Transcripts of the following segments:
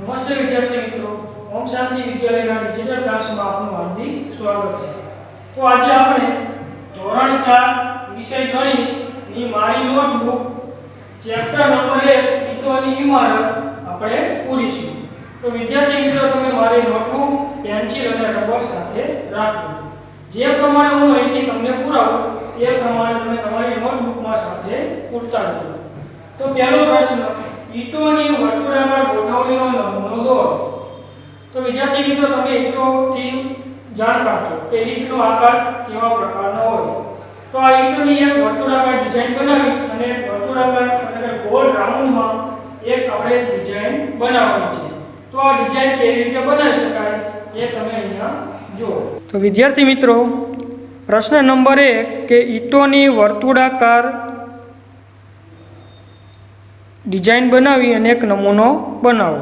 નમસ્તે વિદ્યાર્થી મિત્રો, ઓમ શાંતિ વિદ્યાલયના ડિજિટલ ક્લાસમાં આપનું હાર્દિક સ્વાગત છે। તો આજે આપણે ધોરણ 4 વિષય ગણિતની મારી નોટબુક ચેપ્ટર નંબર 1 ઈંટોની ઇમારત આપણે પૂરીશું। તો વિદ્યાર્થી મિત્રો, તમે મારી નોટબુક પેન્સિલ અને રબર સાથે રાખો। જે પ્રમાણે હું અહીંથી તમને પુરાવું એ પ્રમાણે તમે તમારી નોટબુકમાં સાથે પૂરતા રહો। તો પહેલો પ્રશ્ન, ઈંટોની વર્તુળાકાર ગોઠવણીનો નમૂનો દોરો। તો વિદ્યાર્થી મિત્રો, તમે ઈંટોથી જાણતા છો કે ઈંટનો આકાર કેવા પ્રકારનો હોય। તો આ ઈંટની એક વર્તુળાકાર ડિઝાઇન બનાવી અને વર્તુળાકાર એટલે ગોળ રાઉન્ડમાં એક આપણે ડિઝાઇન બનાવવાની છે। તો આ ડિઝાઇન કેવી રીતે બનાવી શકાય એ તમે અહીંયા જુઓ। તો વિદ્યાર્થી મિત્રો, પ્રશ્ન નંબર 1 કે ઈંટોની વર્તુળાકાર ડિઝાઇન બનાવી અને એક નમૂનો બનાવો।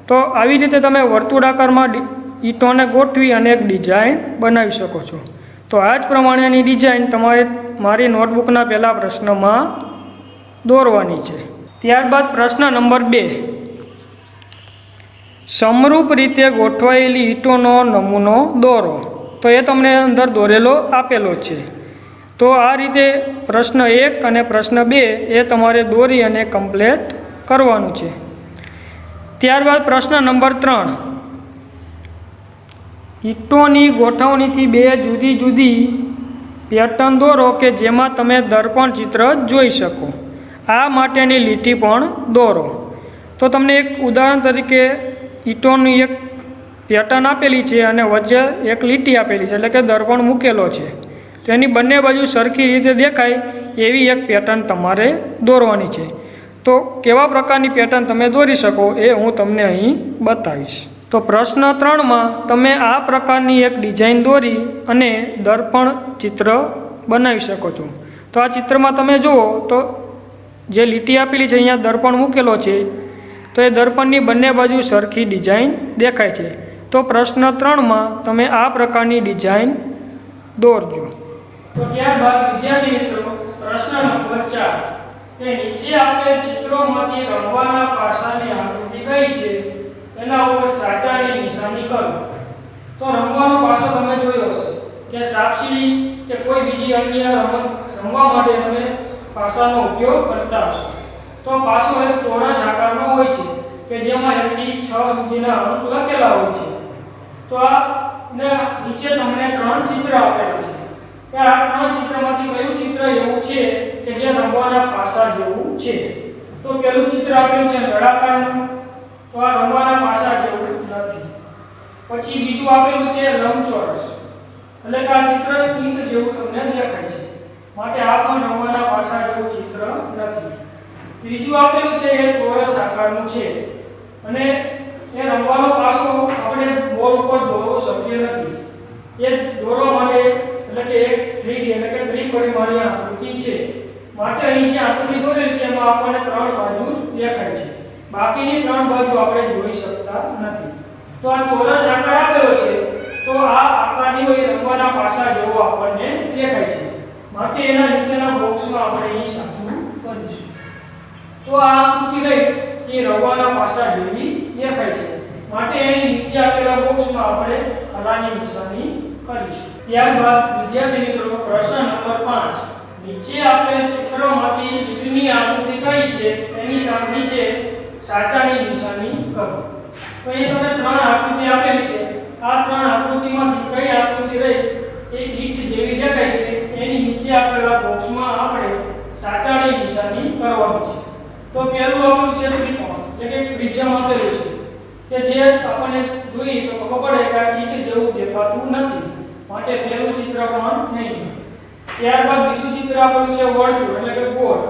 તો આવી રીતે તમે વર્તુળાકારમાં ઈંટોને ગોઠવી અને એક ડિઝાઇન બનાવી શકો છો। તો આ જ પ્રમાણેની ડિઝાઇન તમારે મારી નોટબુકના પહેલા પ્રશ્નમાં દોરવાની છે। ત્યારબાદ પ્રશ્ન નંબર 2, સમરૂપ રીતે ગોઠવાયેલી ઈંટોનો નમૂનો દોરો। તો એ તમને અંદર દોરેલો આપેલો છે। તો આ રીતે પ્રશ્ન 1 અને પ્રશ્ન 2 એ તમારે દોરી અને કમ્પ્લીટ કરવાનું છે। ત્યારબાદ પ્રશ્ન નંબર 3, ઈંટોની ગોઠવણીથી બે જુદી જુદી પેટર્ન દોરો કે જેમાં તમે દર્પણ ચિત્ર જોઈ શકો। આ માટેની લીટી પણ દોરો। તો તમને એક ઉદાહરણ તરીકે ઈંટોની એક પેટર્ન આપેલી છે અને વચ્ચે એક લીટી આપેલી છે, એટલે કે દર્પણ મૂકેલો છે। તો એની બંને બાજુ સરખી રીતે દેખાય એવી એક પેટર્ન તમારે દોરવાની છે। તો કેવા પ્રકારની પેટર્ન તમે દોરી શકો એ હું તમને અહીં બતાવીશ। તો પ્રશ્ન 3માં તમે આ પ્રકારની એક ડિઝાઇન દોરી અને દર્પણ ચિત્ર બનાવી શકો છો। તો આ ચિત્રમાં તમે જુઓ તો જે લીટી આપેલી છે, અહીંયા દર્પણ મૂકેલો છે, તો એ દર્પણની બંને બાજુ સરખી ડિઝાઇન દેખાય છે। તો પ્રશ્ન 3માં તમે આ પ્રકારની ડિઝાઇન દોરજો। તો ત્યારબાદ વિદ્યાર્થી મિત્રો, પ્રશ્ન નંબર 4 કે નીચે આપેલ ચિત્રોમાંથી રમવાના પાસાની આકૃતિ કઈ છે એના ઉપર સાચાની નિશાની કરો। તો રમવાનો પાસો તમે જોયો હશે કે સાપસીડી કે કોઈ બીજી અન્ય રમત રમવા માટે તમે પાસાનો ઉપયોગ કરતા હશો। તો પાસો એક ચોરસ આકારનો હોય છે કે જેમાં 1 થી 6 સુધીના અંક લખેલા હોય છે। તો આ નીચે તમને 3 ચિત્ર આપેલા છે કે આ 3 ચિત્રમાંથી કયું ચિત્ર એવું છે કે જે રમવાના પાસા જેવું છે। તો પહેલું ચિત્ર આપેલું છે નળાકારનું, તો આ રમવાના પાસા જેવું નથી। પછી બીજું આપેલું છે લંબચોરસ, એટલે કે આ ચિત્ર ઈંટ જેવું તમને દેખાય છે, માટે આ પણ રમવાના પાસા જેવું ચિત્ર નથી। ત્રીજું આપેલું છે એ ચોરસ આકારનું છે અને એ રમવાનો પાસો આપણે બોર્ડ ઉપર દોરવો શક્ય નથી। એ દોરવા માટે એટલે કે એક 3D એટલે કે ત્રિપરિમાણીય આકૃતિ છે, માટે અહીં જે આકૃતિ દોરેલી છે એમાં આપણને 3 બાજુ દેખાય છે, બાકીની 3 બાજુ આપણે જોઈ શકતા નથી। તો આ ચોરસ આકાર આપેલો છે, તો આ આકારની હોય રમવાના પાસા જેવો આપણને દેખાય છે, માટે એના નીચેના બોક્સમાં આપણે અહીં સાચું કરીશું। તો આ આકૃતિ રહી એ રમવાના પાસા જેવી દેખાય છે, માટે અહીં નીચે આપેલા બોક્સમાં આપણે ખરાની નિશાની કરીશું। ત્યારબાદ વિદ્યાર્થી મિત્રો, પ્રશ્ન નંબર 5, નીચે આપેલ ચિત્રમાંથી ઈંટની આકૃતિ કઈ છે એની સામે નીચે સાચાની નિશાની કરો। તો અહીં તમને 3 આકૃતિ આપેલી છે, આ 3 આકૃતિમાંથી કઈ આકૃતિ રહી એ ઈંટ જેવી દેખાય છે એની નીચે આપેલા બોક્સમાં આપણે સાચાની નિશાની કરવાની છે। તો પહેલું આપણું છે ત્રિકોણ, એટલે કે પ્રિઝમ આપેલું છે કે જે આપણને જોઈએ તો ખબર પડે કે આ ઈંટ જેવું દેખાતું નથી, માટે પહેલું ચિત્ર પણ નહીં। ત્યારબાદ બીજું ચિત્ર આપેલું છે વર્તુળ એટલે કે ગોળ,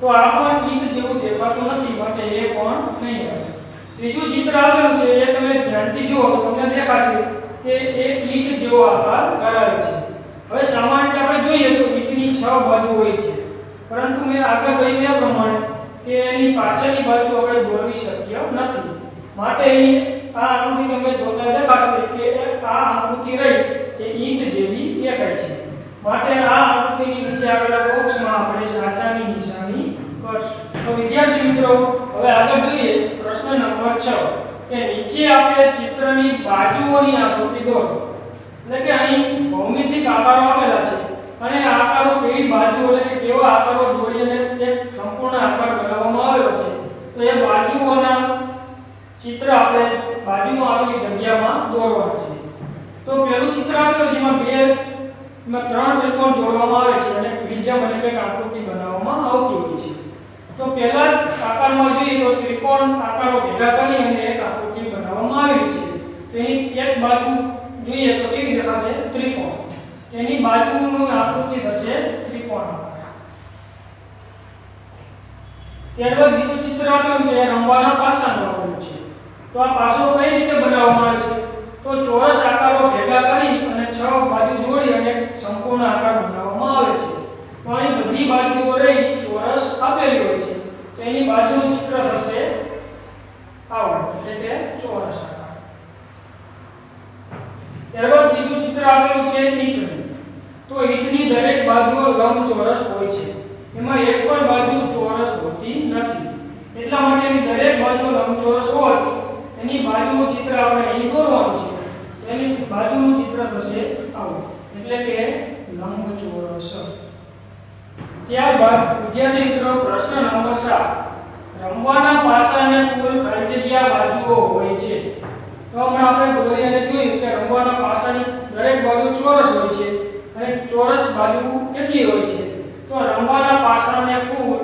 તો આ પણ ઈંટ જેવું દેખાતું નથી, માટે એ પણ નહીં આવે। ત્રીજું ચિત્ર આપેલું છે એ તમે ધ્યાનથી જુઓ તો તમને દેખાશે કે એ ઈંટ જેવો આકાર ધરાવે છે। હવે સામાન્ય રીતે આપણે જોઈએ તો ઈંટની 6 બાજુ હોય છે, પરંતુ મેં આગળ કહ્યું એ પ્રમાણે કે એની પાછળની બાજુ આપણે દોરવી શક્ય નથી, માટે અહીં આ આકૃતિ તમને જોતા દેખાશે કે આ આકૃતિ રહી એ ઈંટ જેવી દેખાય છે, માટે આ આકૃતિની નીચે આવેલા બોક્સમાં આપણે સાચાની નિશાની કરશું। તો વિદ્યાર્થી મિત્રો, હવે આગળ જોઈએ પ્રશ્ન નંબર 6 કે નીચે આપેલ ચિત્રની બાજુઓની આકૃતિ દોરો. એટલે કે અહીં ભૌમિતિક આકારો આપેલા છે અને આ આકારો કેવી બાજુઓ એટલે કે કેવા આકારો જોડીને એક સંપૂર્ણ આકાર બનાવવામાં આવેલો છે. તો એ બાજુઓના ચિત્ર આપણે બાજુમાં આવેલી જગ્યામાં દોરવાના છે. તો પહેલું ચિત્ર આપેલું છે એમાં ત્રણ ત્રિકોણ જોડવામાં આવે છે અને પ્રિઝમ એટલે કે આકૃતિ બનાવવામાં આવતી હોય છે. તો પહેલા આકારમાં જોઈએ તો ત્રિકોણ આકારો ભેગા કરી અને એક આકૃતિ બનાવવામાં આવેલી છે. તેની એક બાજુ જોઈએ તો કેવી દેખાશે? ત્રિકોણ. તેની બાજુની આકૃતિ થશે ત્રિકોણ આકાર. ત્યારબાદ બીજું ચિત્ર આપેલું છે રમવાના પાસાનું આપેલું છે. તો આ પાસો કઈ રીતે બનાવવામાં આવે છે? તો ચોરસ આકારો ભેગા કરી અને 6 બાજુ જોડી અને સંપૂર્ણ આકાર બનાવવામાં આવે છે. તો અહીં બધી બાજુઓ રહી ચોરસ આપેલી હોય છે. તેની બાજુનું ચિત્ર થશે આવું એટલે કે ચોરસ આકાર. ત્યારબાદ ત્રીજું ચિત્ર આપેલું છે ઈંટનું. તો ઈંટની દરેક બાજુઓ લંબચોરસ હોય છે. એમાં એક પણ બાજુ ચોરસ હોતી નથી. એટલા માટે એની દરેક બાજુ લંબચોરસ હોવાથી એની બાજુનું ચિત્ર આપણે અહીં દોરવાનું છે. એની બાજુનું ચિત્ર થશે આવું એટલે કે લંબચોરસ. ત્યારબાદ વિદ્યાર્થી મિત્રો પ્રશ્ન નંબર 7. રમવાના પાસાને કુલ ખાલી જગ્યા બાજુઓ હોય છે. તો હમણાં આપણે દોરી અને જોયું કે રમવાના પાસાની દરેક બાજુ ચોરસ હોય છે અને ચોરસ બાજુ કેટલી હોય છે? તો રમવાના પાસાને કુલ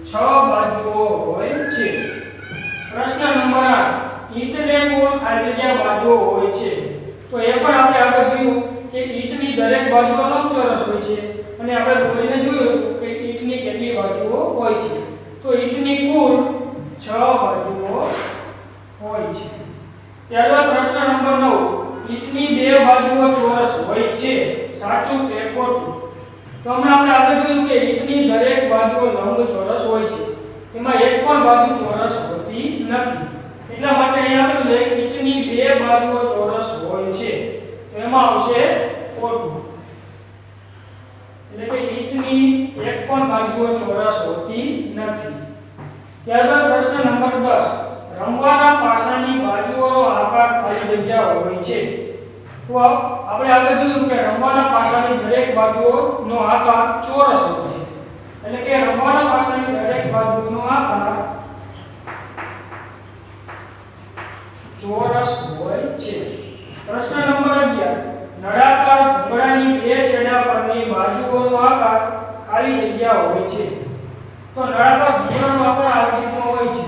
6 બાજુઓ હોય છે. પ્રશ્ન નંબર 8. ઈંટને કુલ ખાલી જગ્યા બાજુઓ હોય છે. તો એ પણ આપણે આગળ જોયું કે ઈંટની દરેક બાજુ લંબચોરસ હોય છે અને આપણે દોરીને જોયું કે ઈંટની કેટલી બાજુઓ હોય છે. તો ઈંટની કુલ 6 બાજુઓ હોય છે. ત્યારબાદ પ્રશ્ન નંબર 9. ઈંટની બે બાજુઓ ચોરસ હોય છે. સાચું કે ખોટું? તો હમણાં આપણે આગળ જોયું કે ઈંટની દરેક બાજુઓ લંબચોરસ હોય છે. એમાં એક પણ બાજુ ચોરસ હોતી નથી. એટલા માટે અહીં આપેલું છે ઈંટની બે બાજુઓ ચોરસ હોય છે. તો એમાં આવશે ખોટું. એટલે કે ઈંટની એક પણ બાજુઓ ચોરસ હોતી નથી. ત્યારબાદ પ્રશ્ન નંબર 10. રમવાના પાસાની બાજુઓનો આકાર ખાલી જગ્યા હોય છે. તો આપણે આગળ જોયું કે રમવાના પાસાની દરેક બાજુઓનો આકાર ચોરસ હોય છે. એટલે કે રમવાના પાસાની દરેક બાજુનો આકાર ચોરસ હોય છે. પ્રશ્ન નંબર 11. નળાકાર ભૂંગળાની બે છેડા પરની બાજુઓનો આકાર ખાલી જગ્યા હોય છે. તો નળાકાર ભૂંગળાનો આકાર આ રીતનો હોય છે.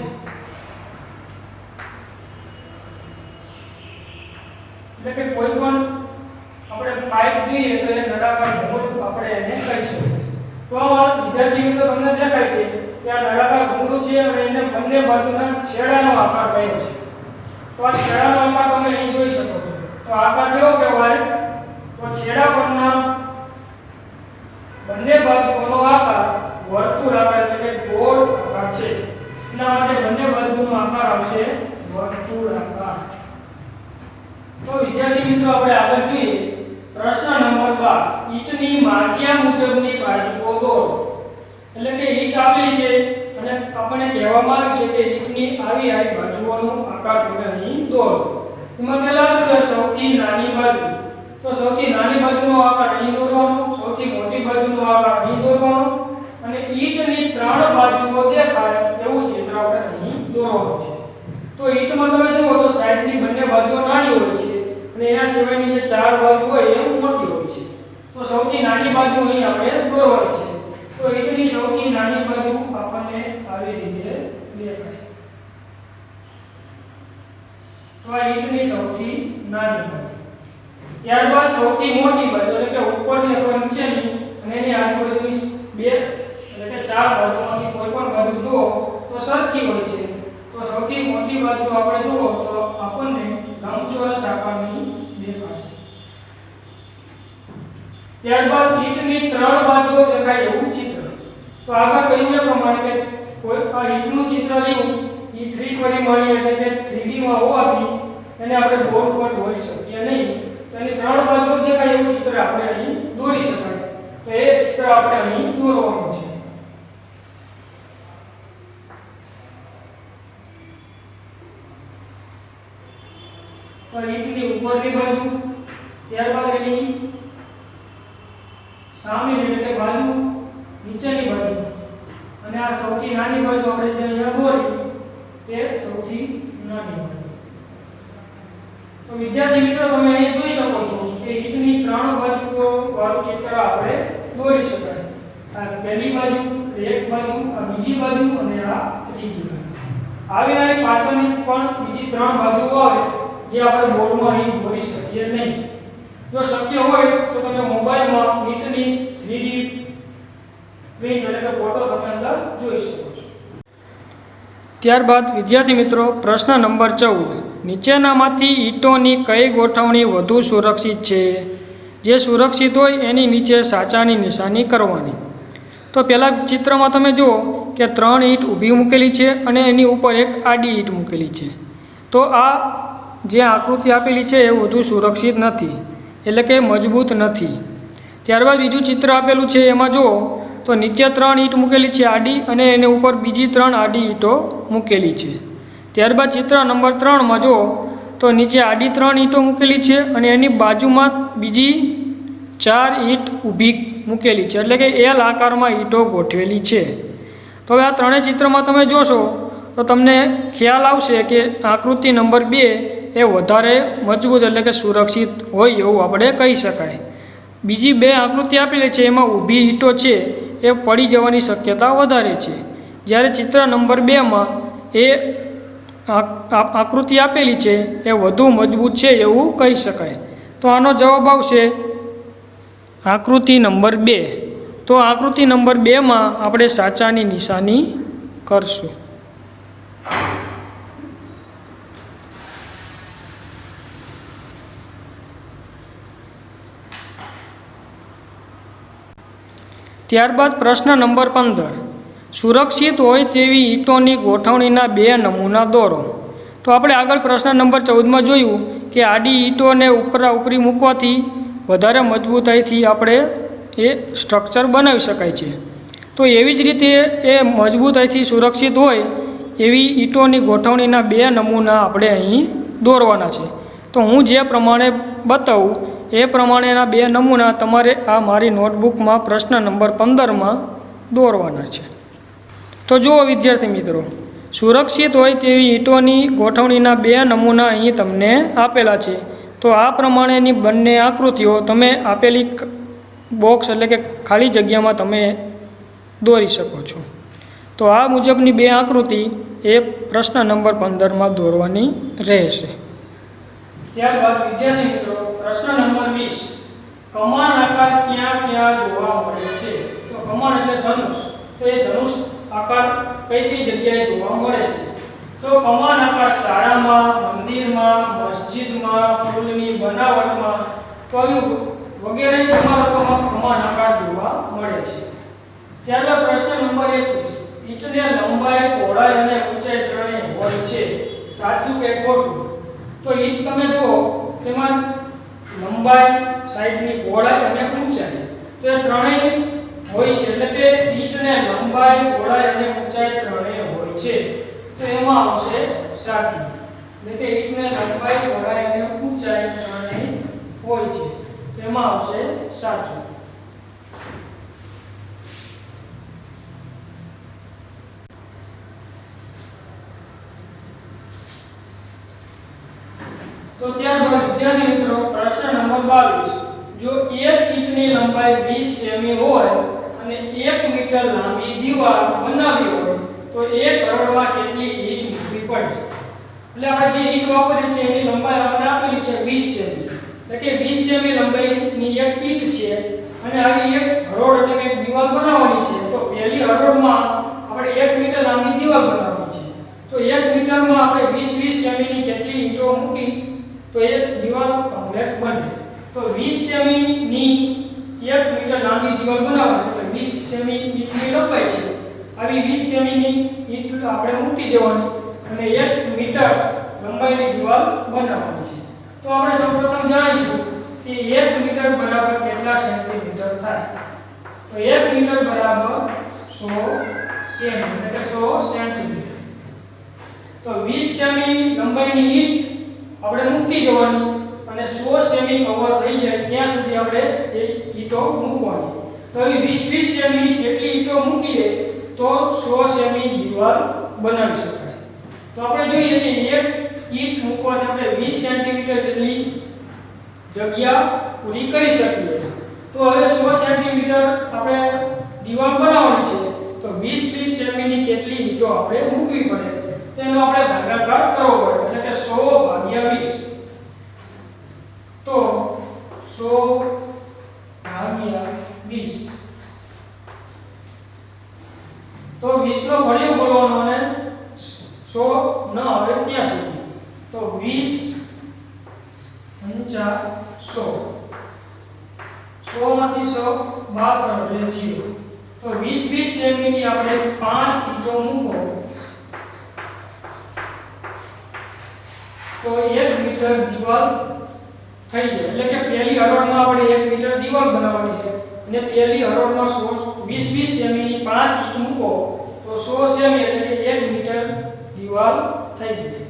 એટલે કે કોઈ પણ આપણે પાઇપ જોઈએ તો એ નળાકાર ભૂંગળું આપણે એને કહી શકીએ. તો આ વિદ્યાર્થી મિત્રો તમને દેખાય છે કે આ નળાકાર ભૂંગળું છે અને એને બંને બાજુના છેડાનો આકાર કયો છે. તો આ છેડાનો આકાર તમે અહીં જોઈ શકો છો. તો આકાર કેવો કહેવાય? તો છેડા પરના બંને બાજુઓનો આકાર વર્તુળાકાર એટલે કે ગોળ આકાર છે. એના માટે બંને બાજુનો આકાર આવશે વર્તુળાકાર. તો વિદ્યાર્થી મિત્રો આપણે આગળ જોઈએ પ્રશ્ન નંબર 12. ઈંટની માગ્યા મુજબની બાજુઓ દોરો. એટલે કે ઈંટ આપેલી છે અને આપણને કહેવામાં આવ્યું છે કે ઈંટની આવી બાજુઓનો આકાર તમે અહીં દોરો. એમાં પહેલા આપણે સૌથી નાની બાજુ. તો સૌથી નાની બાજુનો આકાર અહીં દોરવાનો, સૌથી મોટી બાજુનો આકાર અહીં દોરવાનો અને ઈંટની 3 બાજુઓ દેખાય એવું ચિત્ર આપણે અહીં દોરવાનું છે. તો ઈંટમાં તમે જુઓ તો સાઈડની બંને બાજુઓ નાની હોય છે અને એના સિવાયની જે 4 બાજુ હોય એ મોટી હોય છે. તો સૌથી નાની બાજુ અહીં આપણે દોરવાની છે. તો ઈંટની સૌથી નાની બાજુ આપણને આવી રીતે દેખાય. તો આ ઈંટની સૌથી નાની બાજુ. ત્યારબાદ સૌથી મોટી બાજુ એટલે કે ઉપરની અથવા નીચેની અને એની આજુબાજુની બે એટલે કે 4 બાજુમાંથી કોઈ પણ બાજુ જુઓ તો સરખી હોય છે. તો સૌથી મોટી બાજુ આપણે જુઓ તો આપણને લંબચોરસ આકારની દેખાશે. ત્યારબાદ ઈંટની 3 બાજુઓ દેખાય એવું ચિત્ર. તો આગળ કહ્યું એ પ્રમાણે કે કોઈ આ ઈંટનું ચિત્ર લીધું એ 3 પરિમાણીય એટલે કે 3D માં હોવાથી એને આપણે બોર્ડ પર દોરી શકીએ નહીં. તો એની 3 બાજુઓ દેખાય એવું ચિત્ર આપણે અહીં દોરી શકાય. તો એ ચિત્ર આપણે અહીં દોરવાનું છે. તો ઈંટની ઉપરની બાજુ, ત્યારબાદ એની સામે એટલે કે બાજુ, નીચેની બાજુ અને આ સૌથી નાની બાજુ આપણે જે અહીંયા દોરી તે સૌથી નાની બાજુ. તો વિદ્યાર્થી મિત્રો તમે અહીં જોઈ શકો છો કે ઈંટની 3 બાજુઓ વાળું ચિત્ર આપણે દોરી શકાય. આ પહેલી બાજુ, એક બાજુ, આ બીજી બાજુ અને આ ત્રીજી બાજુ. આવી નાની પાછળની પણ બીજી 3 બાજુઓ આવે જે આપણે બોર્ડમાં અહીં દોરી શકીએ નહીં. જો શક્ય હોય તો તમે મોબાઈલમાં ઈંટની 3D પ્રિન્ટ એટલે કે ફોટો તમે અંદર જોઈ શકો છો. ત્યારબાદ વિદ્યાર્થી મિત્રો પ્રશ્ન નંબર 14, નીચેનામાંથી ઈંટોની કઈ ગોઠવણી વધુ સુરક્ષિત છે? જે સુરક્ષિત હોય એની નીચે સાચાની નિશાની કરવાની. તો પહેલા ચિત્રમાં તમે જુઓ કે 3 ઈંટ ઊભી મૂકેલી છે અને એની ઉપર એક આડી ઈંટ મૂકેલી છે. તો આ જે આકૃતિ આપેલી છે એ વધુ સુરક્ષિત નથી, એટલે કે મજબૂત નથી. ત્યારબાદ બીજું ચિત્ર આપેલું છે એમાં જુઓ તો નીચે 3 ઈંટ મૂકેલી છે આડી અને એની ઉપર બીજી 3 આડી ઈંટો મૂકેલી છે. ત્યારબાદ ચિત્ર નંબર 3માં જુઓ તો નીચે આડી 3 ઈંટો મૂકેલી છે અને એની બાજુમાં બીજી 4 ઈંટ ઊભી મૂકેલી છે, એટલે કે એલ આકારમાં ઈંટો ગોઠવેલી છે. તો હવે આ ત્રણેય ચિત્રમાં તમે જોશો તો તમને ખ્યાલ આવશે કે આકૃતિ નંબર 2 એ વધારે મજબૂત એટલે કે સુરક્ષિત હોય એવું આપણે કહી શકાય. બીજી 2 આકૃતિ આપેલી છે એમાં ઊભી ઈંટો છે એ પડી જવાની શક્યતા વધારે છે, જ્યારે ચિત્ર નંબર 2માં એ આકૃતિ આપેલી છે એ વધુ મજબૂત છે એવું કહી શકાય. તો આનો જવાબ આવશે આકૃતિ નંબર 2. તો આકૃતિ નંબર 2માં આપણે સાચાની નિશાની કરશું. ત્યારબાદ પ્રશ્ન નંબર 15, સુરક્ષિત હોય તેવી ઈંટોની ગોઠવણીના 2 નમૂના દોરો. તો આપણે આગળ પ્રશ્ન નંબર 14માં જોયું કે આડી ઈંટોને ઉપરા ઉપરી મૂકવાથી વધારે મજબૂતાઈથી આપણે એ સ્ટ્રક્ચર બનાવી શકાય છે. તો એવી જ રીતે એ મજબૂતાઈથી સુરક્ષિત હોય એવી ઈંટોની ગોઠવણીના 2 નમૂના આપણે અહીં દોરવાના છે. તો હું જે પ્રમાણે બતાવું એ પ્રમાણેના 2 નમૂના તમારે આ મારી નોટબુકમાં પ્રશ્ન નંબર 15માં દોરવાના છે. તો જુઓ વિદ્યાર્થી મિત્રો, સુરક્ષિત હોય તેવી ઈંટોની ગોઠવણીના 2 નમૂના અહીં તમને આપેલા છે. તો આ પ્રમાણેની બંને આકૃતિઓ તમે આપેલી બોક્સ એટલે કે ખાલી જગ્યામાં તમે દોરી શકો છો. તો આ મુજબની 2 આકૃતિ એ પ્રશ્ન નંબર 15માં દોરવાની રહેશે. ત્યારબાદ વિદ્યાર્થી મિત્રો પ્રશ્ન નંબર 20, કમાન આકાર ક્યાં ક્યાં જોવા મળે છે? તો કમાન એટલે ધનુષ, તો એ ધનુષ આકાર કઈ કઈ જગ્યાએ જોવા મળે છે? તો કમાન આકાર શાળામાં, મંદિરમાં, મસ્જિદમાં, ફૂલની બનાવટમાં તો વગેરે ઇમારતોમાં કમાન આકાર જોવા મળે છે. ત્યારબાદ પ્રશ્ન નંબર 21, ઈંટને લંબાઈ, પહોળાઈ અને ઊંચાઈ ત્રણેય હોય છે, સાચું કે ખોટું? તો ઈંટ તમે જુઓ તેમાં લંબાઈ, સાઈડની પહોળાઈ અને ઊંચાઈ તો એ ત્રણેય હોય છે, એટલે કે ઈંટને લંબાઈ, પહોળાઈ અને ઊંચાઈ ત્રણેય હોય છે. તો એમાં આવશે સાચું, એટલે કે ઈંટને લંબાઈ, પહોળાઈ અને ઊંચાઈ ત્રણેય હોય છે. તો એમાં આવશે સાચું. તો ત્યારબાદ વિદ્યાર્થી મિત્રો પ્રશ્ન નંબર 22, જો એક ઈંટની લંબાઈ 20 સેમી હોય અને 1 મીટર લાંબી દીવાલ બનાવવી હોય તો 1 કરોડમાં કેટલી ઈંટ મૂકવી પડે? એટલે આપણે જે ઈંટ વાપરી છે એની લંબાઈ આપણે આપેલી છે 20 સેમી, એટલે કે 20 સેમી લંબાઈની એક ઈંટ છે અને આવી એક હરોળ એટલે કે દીવાલ બનાવવાની છે. તો પહેલી હરોળમાં આપણે 1 મીટર લાંબી દીવાલ બનાવવાની છે. તો 1 મીટરમાં આપણે 20 સેમીની કેટલી ઈંટો મૂકી તો એ દીવાલ કમ્પ્લીટ બને. તો 20 સેમીની 1 મીટર લાંબી દીવાલ બનાવવાની એટલે 20 સેમી ઈંટની લંબાઈ છે. આવી 20 સેમીની ઈંટ આપણે મૂકી દેવાની અને 1 મીટર લંબાઈની દીવાલ બનાવવાની છે. તો આપણે સૌપ્રથમ જાણીશું કે 1 મીટર બરાબર કેટલા સેન્ટીમીટર થાય? તો 1 મીટર બરાબર 100 સેમી, એટલે કે 100 સેન્ટીમીટર. તો 20 સેમી લંબાઈની ઈંટ આપણે મૂકતી જવાની અને 100 સેમી કવર થઈ જાય ત્યાં સુધી આપણે એ ઈંટો મૂકવાની. તો એ 20 સેમીની કેટલી ઈંટો મૂકીએ તો 100 સેમી દીવાલ બનાવી શકાય. તો આપણે જોઈએ કે એક ઈંટ મૂકવાથી આપણે 20 સેન્ટીમીટર જેટલી જગ્યા પૂરી કરી શકીએ. તો હવે 100 સેન્ટીમીટર આપણે દીવાલ બનાવવાની છે તો 20 સેમીની કેટલી ઈંટો આપણે મૂકવી પડે તેનો આપણે ભાગાકાર કરવો પડે એટલે કે 100 ભાગ્યા 20. તો 100 ભાગ્યા 20 તો 20 નો ઘડિયો બોલવાનો અને 100 ન આવે ત્યાં સુધી. તો 20 100 100 માંથી 100 બાદ કરો એટલે 0. તો 20 સેમીની આપણે 5 ઈંટો મૂકો તો 1 મીટર દીવાલ થઈ જાય. એટલે કે પહેલી હરોળમાં આપણે 1 મીટર દીવાલ બનાવવાની છે અને પહેલી હરોળમાં 20 સેમીની 5 ઈંટ મૂકો તો 100 સેમી એટલે કે 1 મીટર દીવાલ થઈ જાય.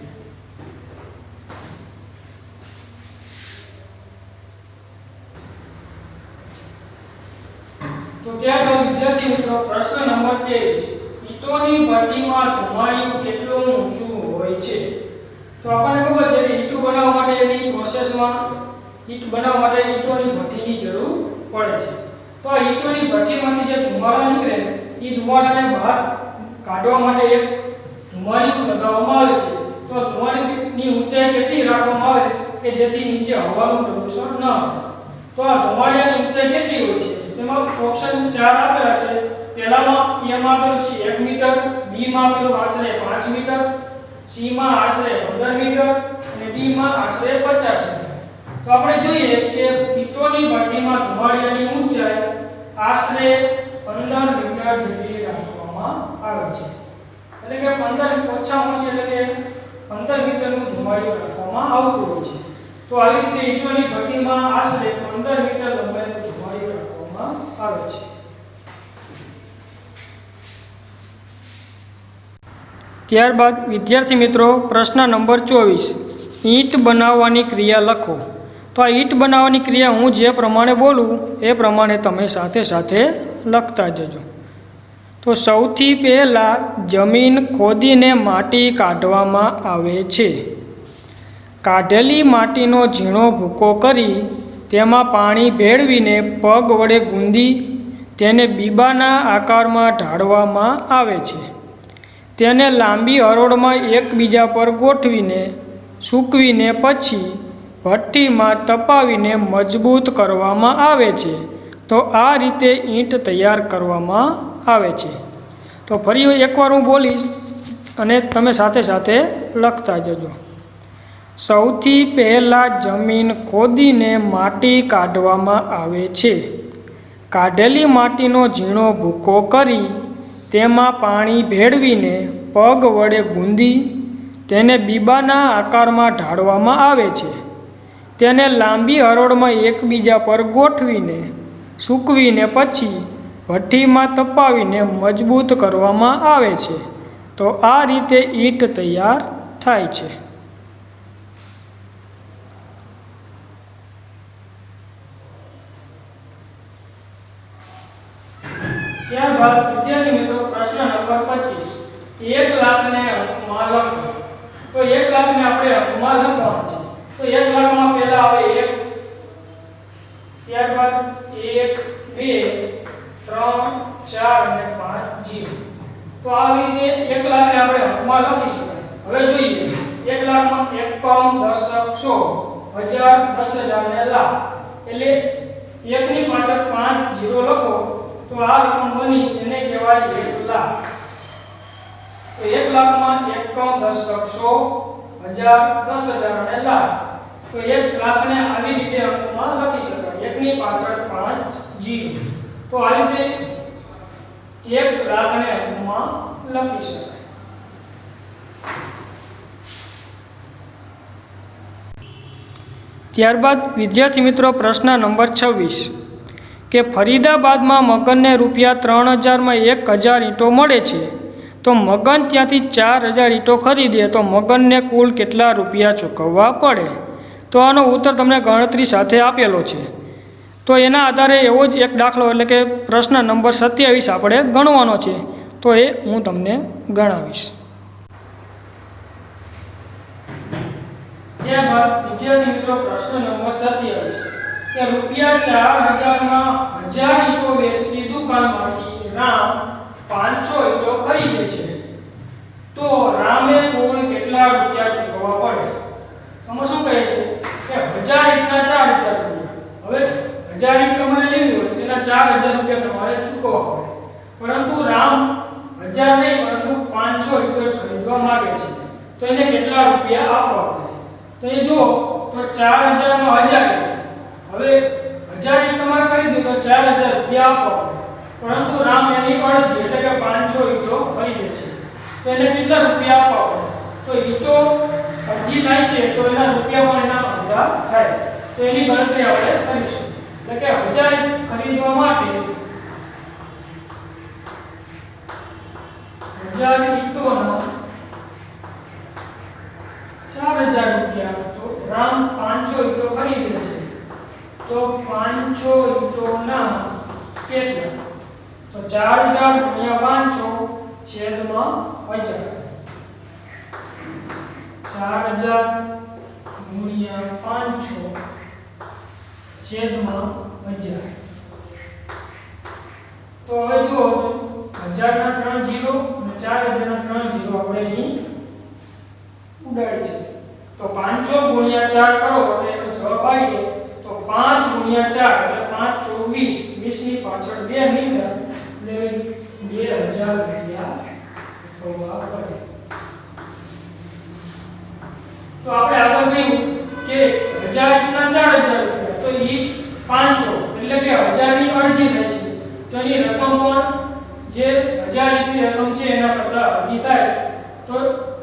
તો ત્યારબાદ વિદ્યાર્થી મિત્રો પ્રશ્ન નંબર 23 ઈંટોની ભઠ્ઠીમાં ધુમાડિયું કેટલું ઊંચું હોય છે. તો આપણને ખબર છે કે ઈંટો બનાવવા માટેની પ્રોસેસમાં ઈંટ બનાવવા માટે ઈંટોની ભઠ્ઠીની જરૂર પડે છે. તો આ ઈંટોની ભઠ્ઠીમાંથી જે ધુમાડો નીકળે એ ધુમાડાને બહાર કાઢવા માટે એક ધુમાડિયું લગાવવામાં આવે છે. તો ધુમાડિયાની ઊંચાઈ કેટલી રાખવામાં આવે કે જેથી નીચે હવાનું પ્રદૂષણ ન થાય. તો આ ધુમાડિયાની ઊંચાઈ કેટલી હોય છે તેમાં ઓપ્શન 4 આપેલા છે. પહેલામાં એમાં આપેલું છે 1 મીટર, બી માં આપેલું આશરે 5 મીટર, સી માં આશરે 15 મીટર અને ડી માં આશરે 50 મીટર. તો આપણે જોઈએ કે ઈંટોની ભઠ્ઠીમાં ધુમાડિયાની ઊંચાઈ આશરે 15 મીટર જેટલી રાખવામાં આવે છે. એટલે કે 15 ઓછામાં ઓછી એટલે કે 15 મીટરનું ધુમાડિયું રાખવામાં આવતું હોય છે. તો આવી રીતે ઈંટોની ભઠ્ઠીમાં આશરે 15 મીટર લંબાઈનું ધુમાડિયું રાખવામાં આવે છે. ત્યારબાદ વિદ્યાર્થી મિત્રો પ્રશ્ન નંબર 24 ઈંટ બનાવવાની ક્રિયા લખો. તો આ ઈંટ બનાવવાની ક્રિયા હું જે પ્રમાણે બોલું એ પ્રમાણે તમે સાથે સાથે લખતા જજો. તો સૌથી પહેલાં જમીન ખોદીને માટી કાઢવામાં આવે છે. કાઢેલી માટીનો ઝીણો ભૂકો કરી તેમાં પાણી ભેળવીને પગ વડે ગુંદી તેને બીબાના આકારમાં ઢાળવામાં આવે છે. તેને લાંબી હરોળમાં એકબીજા પર ગોઠવીને સૂકવીને પછી ભઠ્ઠીમાં તપાવીને મજબૂત કરવામાં આવે છે. તો આ રીતે ઈંટ તૈયાર કરવામાં આવે છે. તો ફરી એકવાર હું બોલીશ અને તમે સાથે સાથે લખતા જજો. સૌથી પહેલાં જમીન ખોદીને માટી કાઢવામાં આવે છે. કાઢેલી માટીનો ઝીણો ભૂકો કરી તેમાં પાણી ભેળવીને પગ વડે ગુંદી તેને બીબાના આકારમાં ઢાળવામાં આવે છે. તેને લાંબી હરોળમાં એકબીજા પર ગોઠવીને સૂકવીને પછી ભઠ્ઠીમાં તપાવીને મજબૂત કરવામાં આવે છે. તો આ રીતે ઈંટ તૈયાર થાય છે. ત્યારબાદ વિદ્યાર્થી મિત્રો પ્રશ્ન નંબર 25 1 લાખને અંકમાં લખો. તો 1 લાખને આપણે અંકમાં લખવાનું છે. તો 1 લાખમાં પહેલા આવે 1, ત્યારબાદ 1, 2, 3, 4 અને 5 0. તો આવી રીતે 1 લાખને આપણે અંકમાં લખી શકાય. હવે જોઈએ 1 લાખમાં એકમ, દશક, સો, હજાર, 10,000 અને લાખ. એટલે 1 ની પાછળ 5 0 લખો તો આ રકમ બની એને કહેવાય 1 લાખ. તો 1 લાખમાં એકમ, દશક, સો, હજાર, 10,000 અને લાખ. તો 1 લાખને આવી રીતે અંકમાં લખી શકાય. 1 ની પાછળ 5 0. તો આ રીતે 1 લાખને અંકમાં લખી શકાય. ત્યારબાદ વિદ્યાર્થી મિત્રો પ્રશ્ન નંબર 26 કે ફરીદાબાદમાં મગનને રૂપિયા 3,000માં 1,000 ઈંટો મળે છે તો મગન ત્યાંથી 4000 ઈંટો ખરીદે તો મગનને કુલ કેટલા રૂપિયા ચૂકવવા પડે? તો આનો ઉત્તર તમને ગણતરી સાથે આપેલો છે. તો એના આધારે એવો જ એક દાખલો એટલે કે પ્રશ્ન નંબર 27 આપણે ગણવાનો છે. તો એ હું તમને ગણાવીશ. ત્યારબાદ વિદ્યાર્થી મિત્રો પ્રશ્ન નંબર 27 કે ₹4000 માં 1000 ઈંટો વેચતી દુકાનમાંથી રામ 500 ઈંટો ખરીદે છે. તો રામે કુલ કેટલા રૂપિયા ચૂકવવા પડે? આમાં શું કહે છે કે 1000 ઈંટના 4000 રૂપિયા. હવે 1000 ઈંટ તમારે લેવી હોય તેના 4000 રૂપિયા તમારે ચૂકવવા પડે. પરંતુ રામ 1000 નહીં પરંતુ 500 ઈંટો ખરીદવા માંગે છે. તો એને કેટલા રૂપિયા આપવા પડે? તો એ જો તો 4000 માં 1000. હવે 1000 ઈંટ તમારે ખરીદવી તો 4000 રૂપિયા આપવા પડે. પરંતુ રામ એની અડધી એટલે કે 500 ઈંટો ખરીદે છે. તો એને કેટલા રૂપિયા આપવા પડે? તો ઈંટો અડધી થાય છે તો એના રૂપિયા પણ એના અડધા થાય. તો એની ગણતરી આપણે કરીશું. એટલે કે 1000 ઈંટ ખરીદવા માટે 1000 ઈંટોના 4000 રૂપિયા. તો રામ 500 ઈંટો ખરીદે છે. તો 500 ઈંટોના કેટલા? તો 4000 ગુણ્યા 500 છેદમાં 1000. 4000 ગુણ્યા 500 છેદમાં 1000. તો હવે જુઓ 1000 ના 3 0 અને 4000 ના 3 0 આપણે અહીં ઉડાડી છે. તો 500 ગુણ્યા 4 કરો એટલે એનો જવાબ આવી જાય. તો 5 ગુણ્યા 4 એટલે 5 24. 20 ની પાછળ 2 મીંડા એટલે 2000 રૂપિયા ચૂકવવા પડે. તો આપણે આગળ કહ્યું કે 1000 ના 4000 રૂપિયા. તો ઈ 500 એટલે કે 1000 ની અડધી થાય છે. તો એની રકમ પણ જે 1000 ની રકમ છે એના કરતા અડધી થાય. તો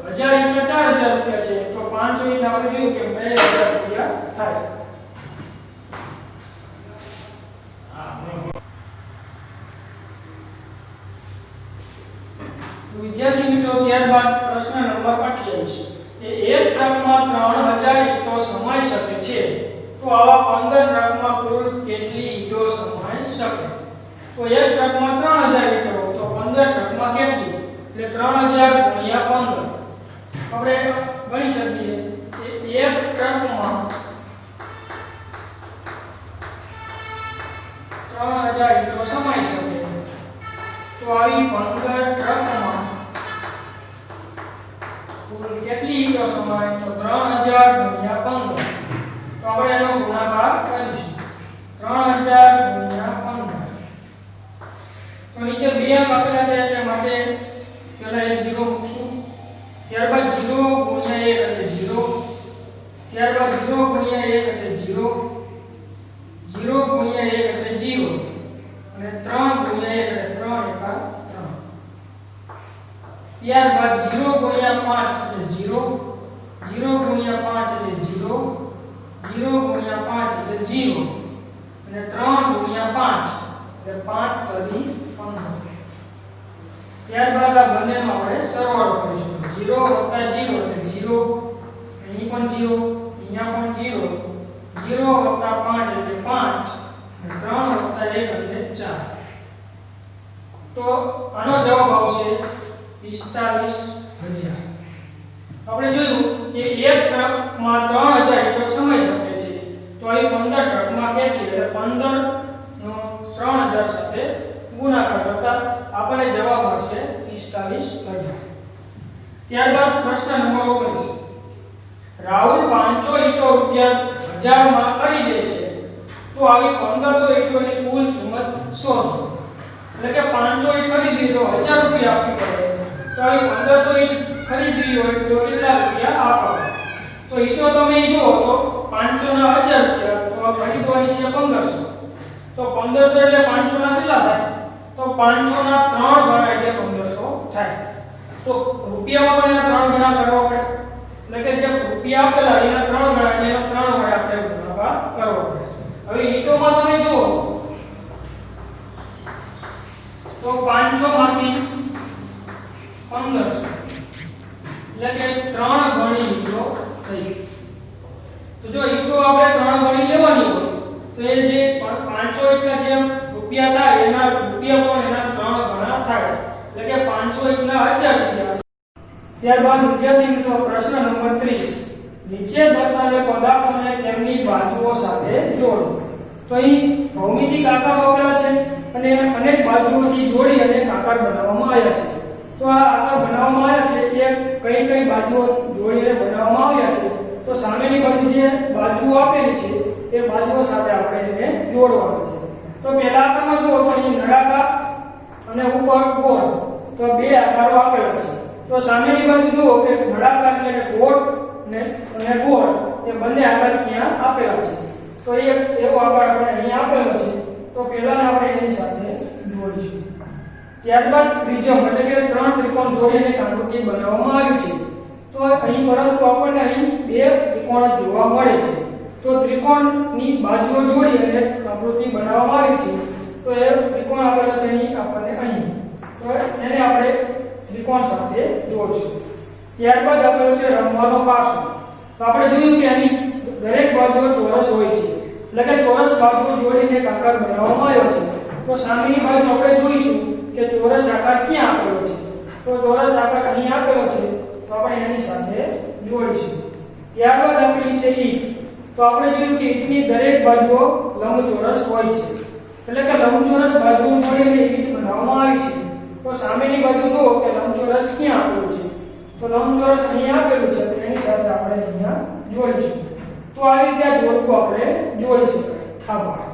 1000 ઈંટના 4000 રૂપિયા છે. તો 500 ઈંટ આપણે જોયું કે 2000 રૂપિયા થાય. વિદ્યાર્થી મિત્રો ત્યારબાદ પ્રશ્ન નંબર 28 એ એક ટ્રકમાં 3000 ઈંટો સમાઈ શકે છે. તો આવા 15 ટ્રકમાં કુલ કેટલી ઈંટો સમાઈ શકે? તો એક ટ્રકમાં 3000 ઈંટો તો 15 ટ્રકમાં કેટલી? એટલે 3000 ગુણ્યા 15. આપણે ગણી શકીએ કે એક ટ્રકમાં 3000 ઈંટો સમાઈ શકે. તો આવી 15 ટ્રકમાં કુલ કેટલી ઈંટો સમાય? તો 3000 ગુણ્યા 15. તો આપણે એનો ગુણાકાર કરીશું. 3000 ગુણ્યા 15. તો નીચે બે અંક આપેલા છે એટલે માટે પહેલા એક 0 મૂકશું. ત્યારબાદ 0 ગુણ્યા 1 એટલે 0. ત્યારબાદ 0 ગુણ્યા 1 એટલે 0. 0 ગુણ્યા 1 એટલે 0. અને 3 ગુણ્યા 1 એટલે 3 એકા 3. ત્યારબાદ 0 ગુણ્યા 5 એટલે 0. 0 ગુણ્યા 5 એટલે 0. 0 ગુણ્યા 5 એટલે 0. અને 3 ગુણ્યા 5 એટલે 5 તરી 15. ત્યારબાદ આ બંનેનો આપણે સરવાળો કરીશું. 0 + 0 એટલે 0. અહીં પણ 0, અહીંયા પણ 0. 0 + 5 એટલે 5. અને 3 + 1 એટલે 4. તો આનો જવાબ આવશે 45000. આપણે જોયું કે એક ટ્રકમાં 3000 ઈંટો સમાઈ શકે છે. તો અહીં 15 ટ્રકમાં કેટલી? એટલે 15 નો 3000 સાથે ગુણાકાર કરતા આપણને જવાબ મળશે 45000. ત્યારબાદ પ્રશ્ન નંબર 19 રાહુલ 500 ઈંટો ₹1000 માં ખરીદે છે. તો આવી 1500 ઈંટોની કુલ કિંમત શોધો. એટલે કે 500 ઈંટ ખરીદી તો 1000 રૂપિયા આપવી પડે. તો આવી 1500 ઈંટ ખરીદવી હોય તો કેટલા રૂપિયા આપવા? તો ઈંટો તમે જુઓ તો 500 ના 1000 રૂપિયા. તો ખરીદવાની છે 1500. તો 1500 એટલે 500 ના કેટલા થાય? તો 500 ના 3 ગણા એટલે 1500 થાય. તો રૂપિયામાં પણ એના 3 ગણા કરવા પડે. એટલે કે જે રૂપિયા આપેલા એના 3 ગણા એટલે એના 3 વડે આપણે ગુણાકાર કરવો પડે. હવે ઈંટોમાં તમે જુઓ તો 500 માંથી 1500 એટલે કે 3 ગણી ઈંટો થઈ. તો જો ઈંટો આપણે 3 ગણી લેવાની હોય તો એ જે 500 ઈંટના જે રૂપિયા થાય એના રૂપિયા પણ એના 3 ગણા થાય. એટલે કે 500 ઈંટના 1000 રૂપિયા. ત્યારબાદ વિદ્યાર્થી મિત્રો પ્રશ્ન નંબર 30. નીચે દર્શાવેલ પદાર્થોને તેમની બાજુઓ સાથે જોડો. તો અહીં ભૌમિતિક આકાર આપેલા છે અને અનેક બાજુઓથી જોડી અને આકાર બનાવવામાં આવ્યા છે. તો આ આકાર બનાવવામાં આવ્યા છે એ કઈ કઈ બાજુઓ જોડીને બનાવવામાં આવ્યા છે. તો સામેની બાજુ જે બાજુઓ આપેલી છે એ બાજુઓ સાથે આપણે એને જોડવાનું છે. તો પહેલા આકારમાં જુઓ તો અહીં નળાકાર અને ઉપર ગોળ, તો બે આકારો આપેલા છે. તો સામેની બાજુ જુઓ કે નળાકાર એટલે ગોળ અને ગોળ એ બંને આકાર ક્યાં આપેલા છે. તો એવો આકાર આપણે અહીં આપેલો છે. તો પહેલા આપણે એની સાથે જોડીશું. ત્યારબાદ પ્રિઝમ એટલે કે 3 ત્રિકોણ જોડીને આકૃતિ બનાવવામાં આવી છે. તો અહીં પરંતુ આપણને અહીં બે ત્રિકોણ જોવા મળે છે. તો ત્રિકોણની બાજુઓ જોડી અને આકૃતિ બનાવવામાં આવી છે. તો એ ત્રિકોણ આપેલો છે આપણને અહીં. તો એને આપણે ત્રિકોણ સાથે જોડશું. ત્યારબાદ આપેલો છે રમવાનો પાસો. તો આપણે જોયું કે આની દરેક બાજુઓ ચોરસ હોય છે. એટલે કે ચોરસ બાજુઓ જોડીને આકાર બનાવવામાં આવ્યો છે. તો સામેની બાજુ આપણે જોઈશું કે ચોરસ આકાર ક્યાં આપેલો છે. તો ચોરસ આકાર અહીં આપેલો છે. તો આપણે એની સાથે જોડીશું. ત્યારબાદ આપેલી છે ઈંટ. તો આપણે જોયું કે ઈંટની દરેક બાજુઓ લંબચોરસ હોય છે. એટલે કે લંબચોરસ બાજુઓ જોડીને ઈંટ બનાવવામાં આવી છે. તો સામેની બાજુ જુઓ કે લંબચોરસ ક્યાં આપેલું છે. તો લંબચોરસ અહીં આપેલું છે. તો એની સાથે આપણે અહીંયા જોડીશું. તો આવી રીતે આ જોડકું આપણે જોડી શકાય. આભાર.